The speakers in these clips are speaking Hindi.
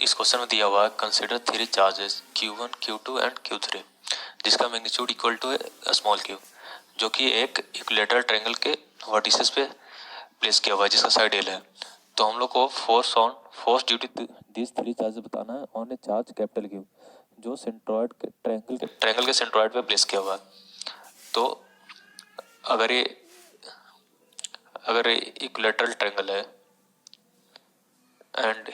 इस क्वेश्चन में दिया हुआ है consider three charges Q1, Q2 and Q3 जिसका magnitude equal to small q, जो कि एक इक्विलेटरल ट्रायंगल के वर्टिसेस पे प्लेस किया हुआ है जिसका साइड एल है। तो हम लोग को force due to this three charges बताना है on a charge capital Q जो सेंट्रॉइड के ट्रायंगल के सेंट्रॉइड पे प्लेस किया हुआ है। तो अगर ये इक्विलेटरल ट्रायंगल है एंड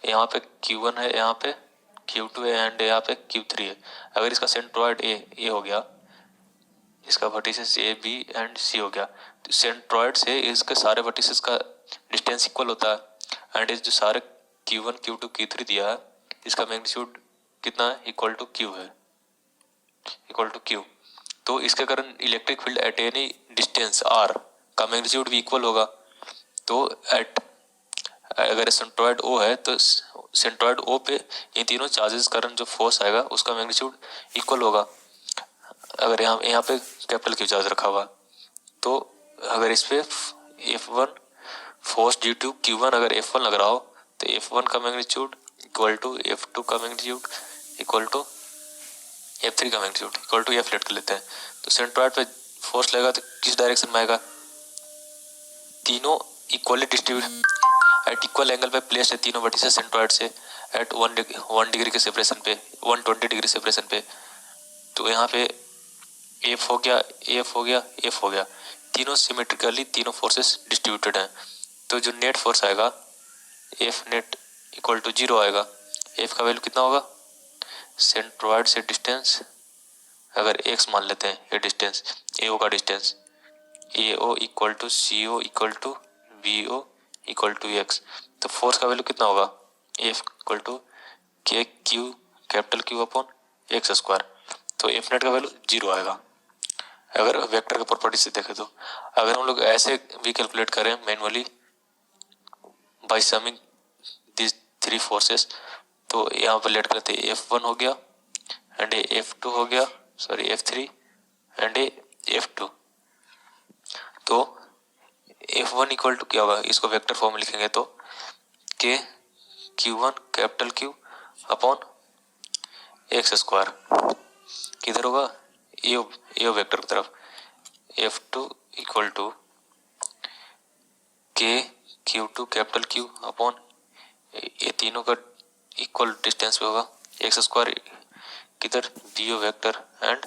यहाँ पे Q1 है, यहाँ पे Q2 है एंड यहाँ पे Q3 है। अगर इसका सेंट्रॉइड ए हो गया, इसका वर्टिसेस ए बी एंड सी हो गया, तो सेंट्रॉइड से इसके सारे वर्टिसेस का डिस्टेंस इक्वल होता है एंड इस जो सारे Q1, Q2, Q3 दिया है इसका मैग्नीट्यूड कितना है, इक्वल टू Q है, इक्वल टू Q। तो इसके कारण electric field at any distance R का मैग्नीट्यूड भी इक्वल होगा। तो अगर सेंट्रॉइड O है तो सेंट्रॉइड O पे इन तीनों चार्जेस कारण जो फोर्स आएगा उसका मैग्नीट्यूड इक्वल होगा। अगर यहाँ पे कैपिटल Q चार्ज रखा हुआ, तो अगर इस पे F1 force due to Q1 अगर F1 लग रहा हो तो F1 का मैग्नीट्यूड इक्वल टू F2 का मैग्नीट्यूड इक्वल टू F3 का magnitude equal to F let कर लेते हैं। तो सेंट्रॉइड पे फोर्स लगेगा तो किस डायरेक्शन में आएगा, तीनों equally distribute at equal angle पे प्लेस है तीनों वर्टिसेस सेंट्रॉइड से एट 1 डिग्री के सेपरेशन पे, 120 डिग्री सेपरेशन पे। तो यहाँ पे F हो गया, F हो गया, F हो गया, तीनों सिमेट्रिकली तीनों फोर्सेस डिस्ट्रीब्यूटेड हैं। तो जो नेट फोर्स आएगा F नेट इक्वल टू 0 आएगा। F का वैल्यू कितना होगा, सेंट्रॉइड से डिस्टेंस अगर x मान लेते हैं, ये डिस्टेंस AO का distance AO equal to CO equal to VO equal to x। तो फोर्स का वैल्यू कितना होगा, F equal to k q capital Q upon x square. तो F नेट का वैल्यू 0 आएगा अगर वेक्टर के प्रॉपर्टी से देखें तो। अगर हम लोग ऐसे भी कैलकुलेट करें manually by summing this three forces, तो यहाँ पर लेट करते F1 हो गया एंड F2 हो गया, सॉरी F3 एंड F2। तो F1 इक्वल टू क्या होगा, इसको वेक्टर फॉर्म में लिखेंगे तो के Q1 capital Q upon x square, किधर होगा ए वेक्टर की तरफ। F2 इक्वल टू के Q2 कैपिटल Q अपॉन ये तीनों का इक्वल डिस्टेंस पे होगा एक्स स्क्वायर किधर BO वेक्टर एंड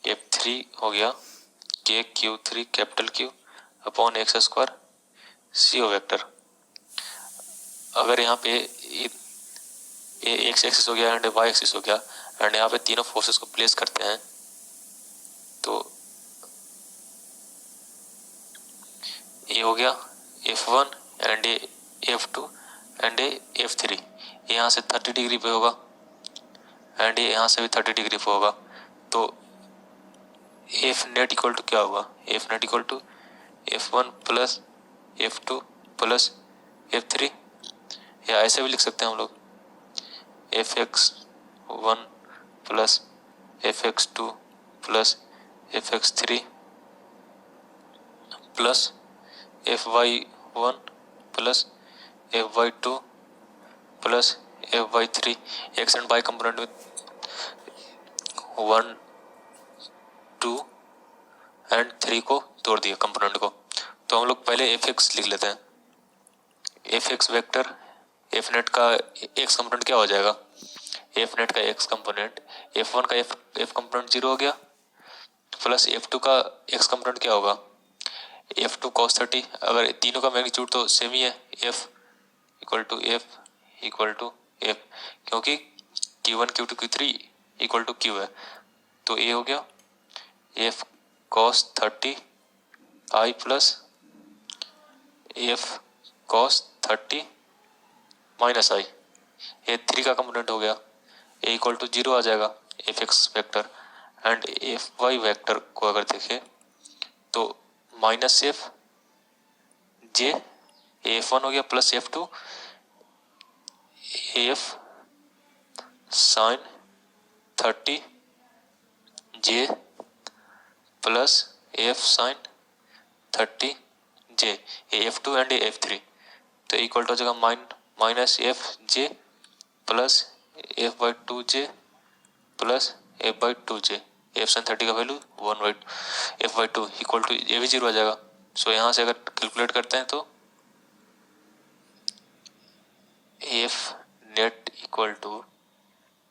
F3 हो गया के Q3 capital Q upon x square CO vector. अगर यहाँ पे एक्स एक्सिस हो गया एंड वाई एक्सिस हो गया एंड यहाँ पे तीनों फोर्सेस को प्लेस करते हैं, तो ये हो गया F1 and F2 and F3, यहाँ से 30 डिग्री पे होगा एंड यहाँ से भी 30 डिग्री पे होगा। तो F नेट इक्वल टू क्या होगा, F net equal to F1 plus F2 plus F3, या ऐसे भी लिख सकते हैं हम लोग Fx1 plus Fx2 plus Fx3 plus Fy1 plus Fy2 plus Fy3। X and y component में 1, 2 एंड 3 को तोड़ दिया कंपोनेंट को। तो हम लोग पहले Fx लिख लेते हैं। Fx वेक्टर F नेट का x कंपोनेंट क्या हो जाएगा, F नेट का x कंपोनेंट F1 का F कंपोनेंट 0 हो गया प्लस F2 का x कंपोनेंट क्या होगा F2 cos 30। अगर तीनों का मैग्नीट्यूड तो सेम ही है, F इक्वल टू F क्योंकि Q1 Q2 Q3 equal to Q है। तो ये हो गया F cos 30 I plus F cos 30 minus I, ये 3 का कंपोनेंट हो गया, A इक्वल टू 0 आ जाएगा Fx vector and Fy vector को अगर देखें तो माइनस F J F1 हो गया plus F2 F sine 30 J plus F sine 30 J, F2 and F3। तो इक्वल टू हो जाएगा minus F J plus F by two J plus F by two J. F sine 30 का वैल्यू 1/f/2 इक्वल टू ये भी 0 आ जाएगा। सो यहाँ से अगर कैलकुलेट करते हैं तो F net equal to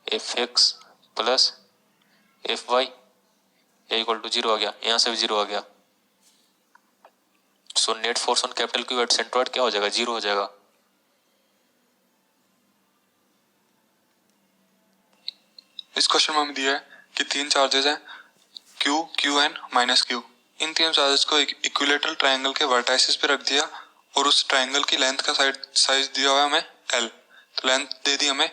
F x plus F y equal to 0 आ गया, यहाँ से भी 0 आ गया। So net force on capital Q at centroid क्या हो जाएगा, 0 हो जाएगा। इस क्वेश्चन में हमें दिया है कि 3 चार्जेस हैं Q, QN माइनस Q। इन 3 चार्जेस को एक इक्विलेटरल ट्रायंगल के वर्टाइसिस पे रख दिया और उस ट्रायंगल की लेंथ का साइज दिया हुआ है हमें L, तो लेंथ दे दी हमें।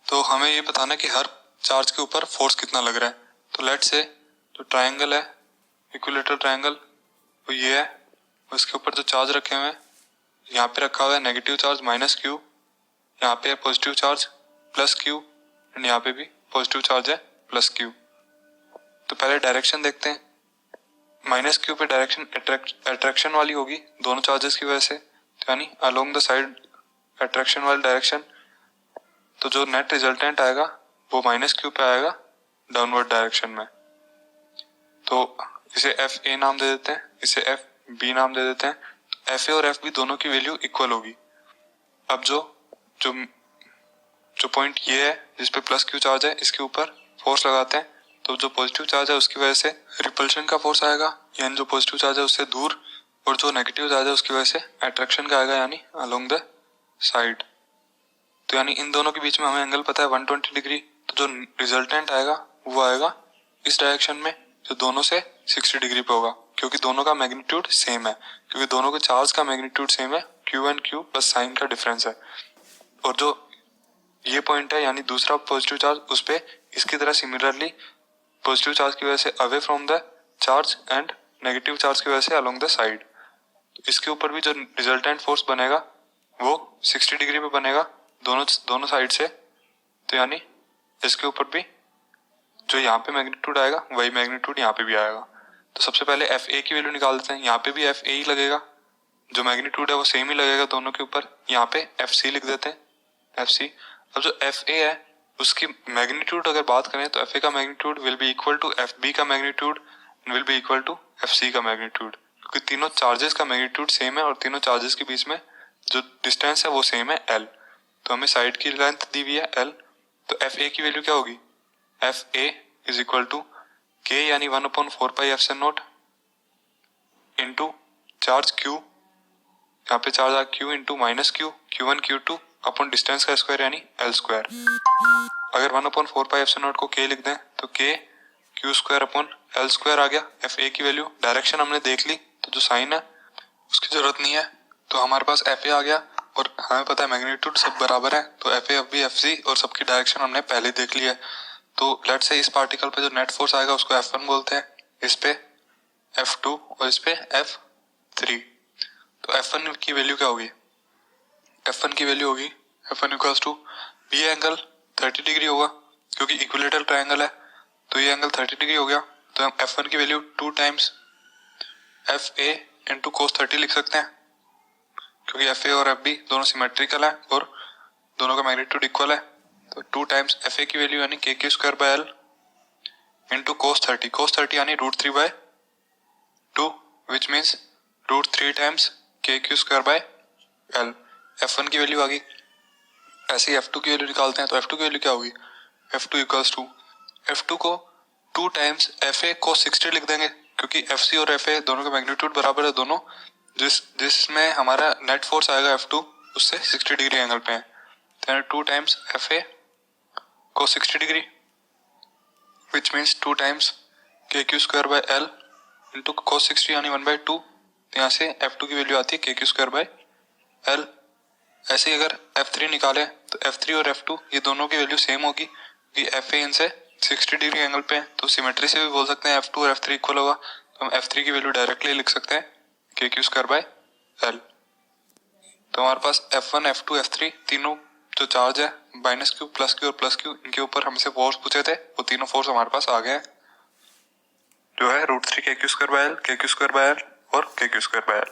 तो हमें ये बताना कि हर चार्ज के ऊपर फोर्स कितना लग रहा है। तो लेट्स से जो ट्रायंगल है इक्विलेटरल ट्रायंगल वो ये है, उसके ऊपर जो चार्ज रखे हुए हैं यहाँ पे रखा हुआ है नेगेटिव चार्ज माइनस Q, यहाँ पे है positive charge plus Q and यहाँ पे भी पॉजिटिव चार्ज है प्लस Q। तो पहले डायरेक्शन देखते हैं। माइनस Q पे डायरेक्शन अट्रैक्शन वाली होगी दोनों चार्जेस की वजह से, तो यानी अलोंग द साइड अट्रैक्शन वाली डायरेक्शन। तो जो नेट रिजल्टेंट आएगा वो माइनस Q पे आएगा डाउनवर्ड डायरेक्शन में। तो इसे FA नाम दे देते हैं, इसे FB नाम दे देते हैं। FA और FB दोनों की वैल्यू इक्वल होगी। अब जो पॉइंट ये है जिस पे प्लस Q चार्ज है इसके ऊपर फोर्स लगाते हैं, तो जो पॉजिटिव चार्ज है उसकी वजह से रिपल्शन का फोर्स आएगा, यानी जो पॉजिटिव चार्ज है उससे दूर, और जो नेगेटिव चार्ज है उसकी वजह से अट्रैक्शन का आएगा, यानी अलोंग द साइड। तो यानी इन दोनों के बीच में हमें एंगल पता है 120 डिग्री। तो जो रिजल्टेंट आएगा वो आएगा इस डायरेक्शन में, जो दोनों से 60 डिग्री पे होगा, क्योंकि दोनों का मैग्नीट्यूड सेम है, क्योंकि दोनों के चार्ज का मैग्नीट्यूड सेम है, Q and Q plus sign का डिफरेंस है। और जो ये पॉइंट है यानी दूसरा पॉजिटिव चार्ज, उस पे इसकी तरह सिमिलरली पॉजिटिव चार्ज की वजह से away from the charge and negative charge की वजह से अलोंग द साइड। तो इसके ऊपर भी जो रिजल्टेंट फोर्स बनेगा वो 60 डिग्री पे बनेगा दोनों साइड से। तो यानी इसके ऊपर भी जो यहाँ पे मैग्नीट्यूड आएगा वही मैग्नीट्यूड यहाँ पे भी आएगा। तो सबसे पहले FA की वैल्यू निकाल देते हैं। यहाँ पे भी FA ही लगेगा, जो मैग्नीट्यूड है वो सेम ही लगेगा दोनों के ऊपर। यहाँ पे FC लिख देते हैं, FC। अब जो FA है उसकी मैग्नीट्यूड अगर बात करें तो FA का magnitude will be equal to FB का magnitude will be equal to FC का मैग्नीट्यूड, क्योंकि तीनों चार्जेस का मैग्नीट्यूड सेम है और तीनों चार्जेस के बीच में जो डिस्टेंस है वो सेम है L। तो हमें साइड की लेंथ दी हुई है L, तो FA की वैल्यू क्या होगी, FA is equal to K यानी 1/4πε0 इंटू चार्ज Q, यहाँ पे चार्ज आ Q into minus Q, Q1 Q2 अपन डिस्टेंस का स्क्वायर यानी L स्क्वायर। अगर 1/4πε0 को K लिख दें तो K Q स्क्वायर अपन L स्क्वायर आ गया। FA की वैल्यू डायरेक्शन हमने देख ली, तो जो साइन है उसकी जरूरत नहीं है, तो हमारे पास FA आ गया और हमें पता है मैग्नीट्यूड सब बराबर है, तो FA FB FC और सबकी डायरेक्शन हमने पहले देख ली है। तो लेट्स से इस पार्टिकल पे जो नेट फोर्स आएगा उसको F1 बोलते हैं, इस पे F2 और इस पे F3। तो F1 की वैल्यू क्या होगी, F1 की वैल्यू होगी F1 equals to B angle 30 degree होगा, क्योंकि इक्विलेटरल ट्रायंगल है तो ये एंगल 30 डिग्री हो गया। तो हम F1 की value 2 times FA into cos 30 लिख सकते हैं, क्योंकि FA और FB दोनों सिमेट्रिकल है और दोनों का मैग्नीट्यूड इक्वल है। तो 2 टाइम्स FA की वैल्यू यानी KQ square by L into cos 30 यानी √3/2 which means √3 times KQ square by L। F1 की वैल्यू आ गई। ऐसे ही F2 की वैल्यू निकालते हैं, तो F2 की वैल्यू क्या होगी, F2 इक्वल्स टू F2 को 2 टाइम्स FA को 60 लिख देंगे, क्योंकि FC और FA दोनों का मैग्नीट्यूड बराबर है, दोनों जिसमें हमारा नेट फोर्स आएगा F2 उससे 60 डिग्री एंगल पे है। तो 2 टाइम्स FA को 60 degree which means 2 times KQ square by L into cos 60 यानी 1/2। तो यहाँ से F2 की वैल्यू आती है KQ स्क्वायर बाय L। ऐसे ही अगर F3 निकाले तो F3 और F2 ये दोनों की वैल्यू सेम होगी, क्योंकि FA इनसे 60 डिग्री एंगल पे है, तो सिमेट्री से भी बोल सकते हैं F2 और F3 इक्वल होगा। तो हम F3 की वैल्यू डायरेक्टली लिख सकते हैं KQ स्क्वायर बाय L। तो हमारे पास F1 F2 F3 तीनों जो चार्ज है माइनस Q प्लस Q और प्लस Q, इनके ऊपर हमसे फोर्स पूछे थे, वो तीनों फोर्स हमारे पास आ गए हैं, जो है √3 KQ square by L, KQ square by L और KQ स्क्वायर बाय L।